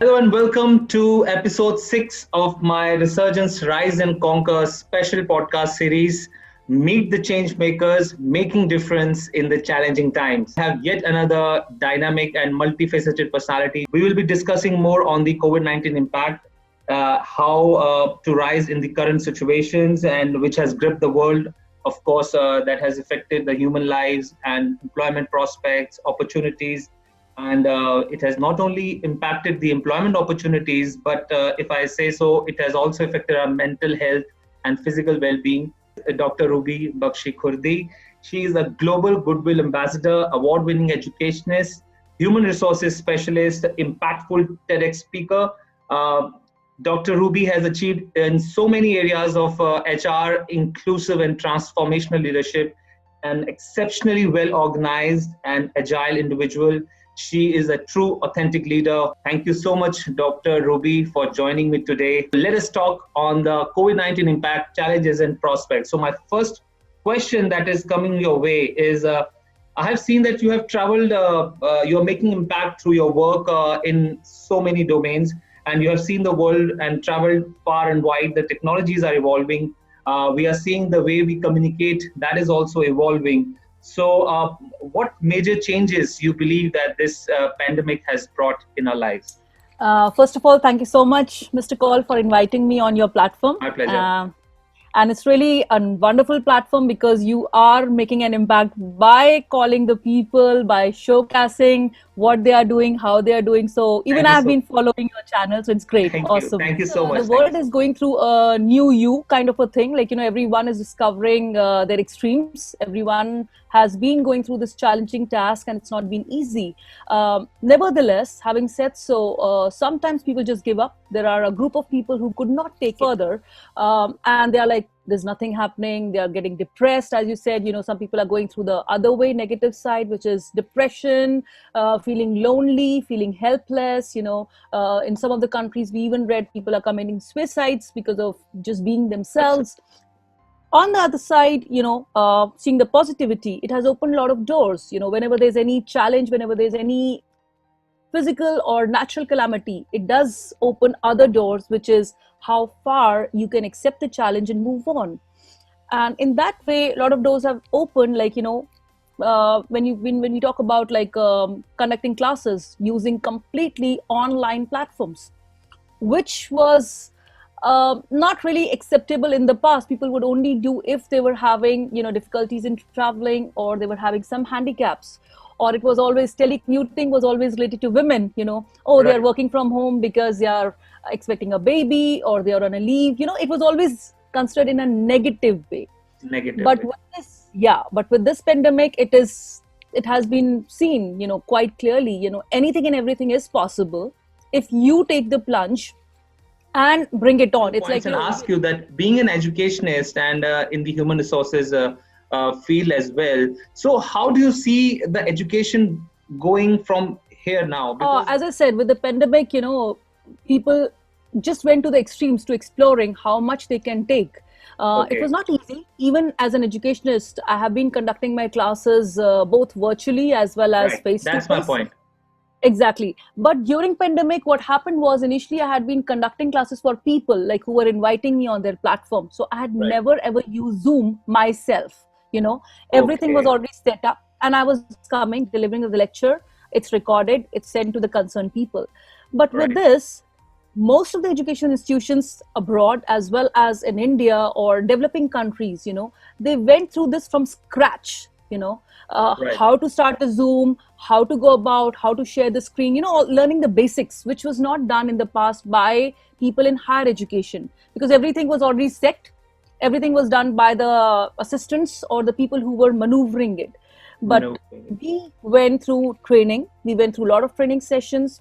Hello and welcome to episode 6 of my Resurgence Rise and Conquer special podcast series, Meet the Changemakers, Making Difference in the Challenging Times. I have yet another dynamic and multifaceted personality. We will be discussing more on the COVID-19 impact, how to rise in the current situations and which has gripped the world. Of course, that has affected the human lives and employment prospects, opportunities, and it has not only impacted the employment opportunities, but if I say so, it has also affected our mental health and physical well-being. Dr. Ruby Bakshi Khurdi, she is a Global Goodwill Ambassador, award-winning educationist, human resources specialist, impactful TEDx speaker. Dr. Ruby has achieved in so many areas of HR, inclusive and transformational leadership, an exceptionally well-organized and agile individual. She is a true, authentic leader. Thank you so much, Dr. Ruby, for joining me today. Let us talk on the COVID-19 impact, challenges, and prospects. So my first question that is coming your way is, I have seen that you have traveled, you're making impact through your work in so many domains, and you have seen the world and traveled far and wide. The technologies are evolving. We are seeing the way we communicate, that is also evolving. So what major changes you believe that this pandemic has brought in our lives? First of all, thank you so much, Mr. Cole, for inviting me on your platform. My pleasure. And it's really a wonderful platform because you are making an impact by calling the people, by showcasing what they are doing, how they are doing. So even I have been following your channel, so it's great. Awesome. Thank you so much. The world is going through a new you kind of a thing. Like, everyone is discovering their extremes. Everyone has been going through this challenging task and it's not been easy. Nevertheless, having said so, sometimes people just give up. There are a group of people who could not take further and they are like, there's nothing happening. They are getting depressed. As you said, some people are going through the other way, negative side, which is depression, feeling lonely, feeling helpless. In some of the countries, we even read people are committing suicides because of just being themselves. On the other side, seeing the positivity, it has opened a lot of doors. Whenever there's any challenge, whenever there's any physical or natural calamity, it does open other doors, which is how far you can accept the challenge and move on. And in that way, a lot of doors have opened, like, when we talk about like conducting classes using completely online platforms, which was not really acceptable in the past. People would only do if they were having, difficulties in traveling or they were having some handicaps. Or it was always telecommuting was always related to women, Right. They are working from home because they are expecting a baby or they are on a leave. It was always considered in a negative way. But with this pandemic, it has been seen, quite clearly, anything and everything is possible if you take the plunge and bring it on. It's like ask you that being an educationist and in the human resources field as well. So how do you see the education going from here now? Because as I said, with the pandemic, people just went to the extremes to exploring how much they can take. It was not easy. Even as an educationist, I have been conducting my classes both virtually as well as face-to-face. That's my point. Exactly. But during pandemic, what happened was initially I had been conducting classes for people like who were inviting me on their platform. So I had never ever used Zoom myself. Everything was already set up and I was coming, delivering the lecture. It's recorded, it's sent to the concerned people. But with this, most of the education institutions abroad as well as in India or developing countries, they went through this from scratch. How to start a Zoom, how to go about, how to share the screen, learning the basics, which was not done in the past by people in higher education because everything was already set. Everything was done by the assistants or the people who were maneuvering it. But we went through training. We went through a lot of training sessions.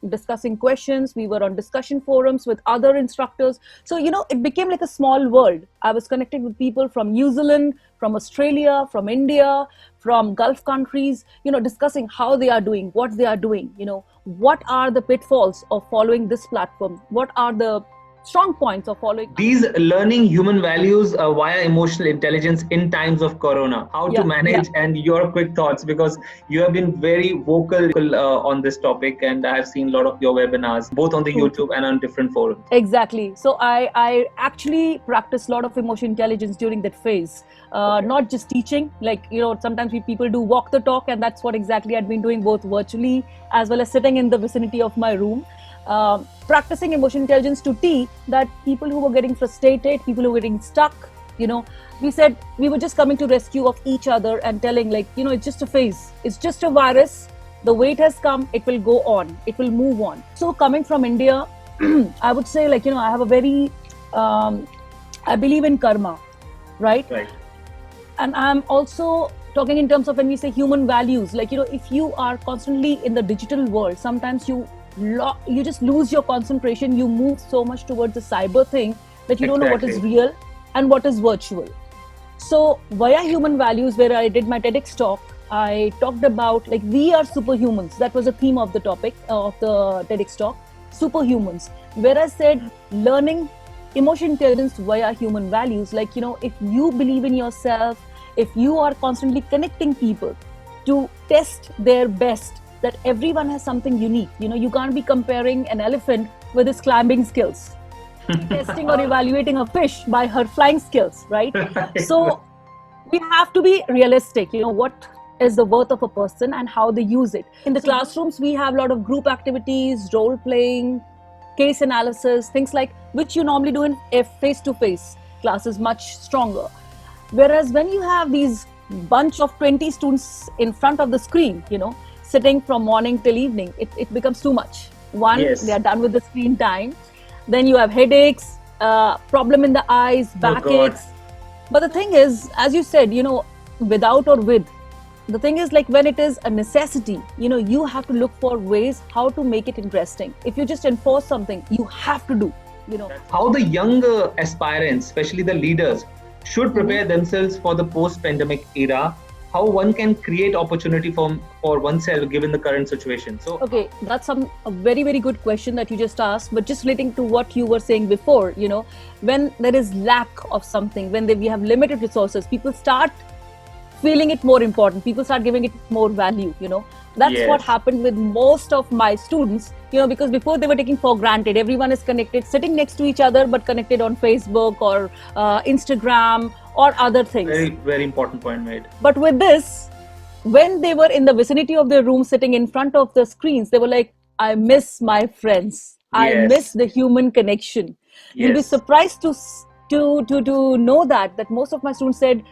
Discussing questions. We were on discussion forums with other instructors. So, it became like a small world. I was connected with people from New Zealand, from Australia, from India, from Gulf countries, discussing how they are doing, what they are doing, what are the pitfalls of following this platform? What are the strong points of following. These learning human values via emotional intelligence in times of corona, how to manage, and your quick thoughts, because you have been very vocal on this topic, and I have seen a lot of your webinars both on the YouTube and on different forums. Exactly. So I actually practice a lot of emotional intelligence during that phase, not just teaching. Like, sometimes people do walk the talk, and that's what exactly I'd been doing, both virtually as well as sitting in the vicinity of my room. Practicing emotional intelligence to teach that people who were getting frustrated, people who were getting stuck, we said we were just coming to rescue of each other and telling, like, it's just a phase, it's just a virus, the way it has come, it will go on, it will move on. So coming from India, I would say, like, I have a very, I believe in karma, right? And I'm also talking in terms of when we say human values, like, if you are constantly in the digital world, sometimes you just lose your concentration. You move so much towards the cyber thing that you don't know what is real and what is virtual. So via human values, where I did my TEDx talk, I talked about, like, we are superhumans. That was the theme of the topic of the TEDx talk, superhumans, where I said learning emotional intelligence via human values. Like, if you believe in yourself, if you are constantly connecting people to test their best, that everyone has something unique. You can't be comparing an elephant with his climbing skills, testing or evaluating a fish by her flying skills, right? So we have to be realistic, what is the worth of a person and how they use it. In the classrooms, we have a lot of group activities, role playing, case analysis, things like which you normally do in face-to-face classes, much stronger. Whereas when you have these bunch of 20 students in front of the screen, sitting from morning till evening, it becomes too much. One, they are done with the screen time. Then you have headaches, problem in the eyes, backaches. But the thing is, as you said, without or with, the thing is, like, when it is a necessity, you have to look for ways how to make it interesting. If you just enforce something, you have to do, How the young aspirants, especially the leaders, should prepare themselves for the post-pandemic era, how one can create opportunity for oneself given the current situation. So okay, that's a very, very good question that you just asked. But just relating to what you were saying before, when there is lack of something, when we have limited resources, people start feeling it more important. People start giving it more value, That's what happened with most of my students, because before they were taking for granted, everyone is connected, sitting next to each other, but connected on Facebook or Instagram or other things. Very, very important point made. But with this, when they were in the vicinity of their room, sitting in front of the screens, they were like, I miss my friends. I miss the human connection. You'll be surprised to know that most of my students said,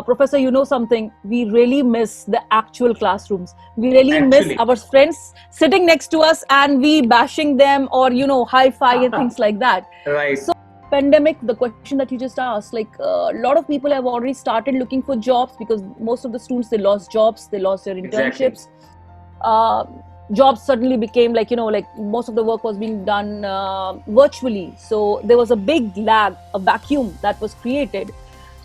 Professor, something, we really miss the actual classrooms. We really miss our friends sitting next to us and we bashing them or, hi-fi and things like that. Right. So pandemic, the question that you just asked, like, a lot of people have already started looking for jobs, because most of the students, they lost jobs, they lost their internships. Jobs suddenly became like most of the work was being done virtually. So there was a big lag, a vacuum that was created.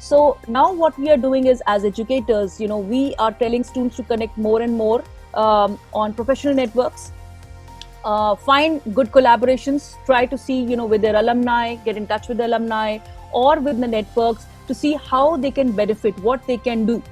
So now what we are doing is, as educators, we are telling students to connect more and more on professional networks, find good collaborations, try to see, with their alumni, get in touch with the alumni or with the networks to see how they can benefit, what they can do.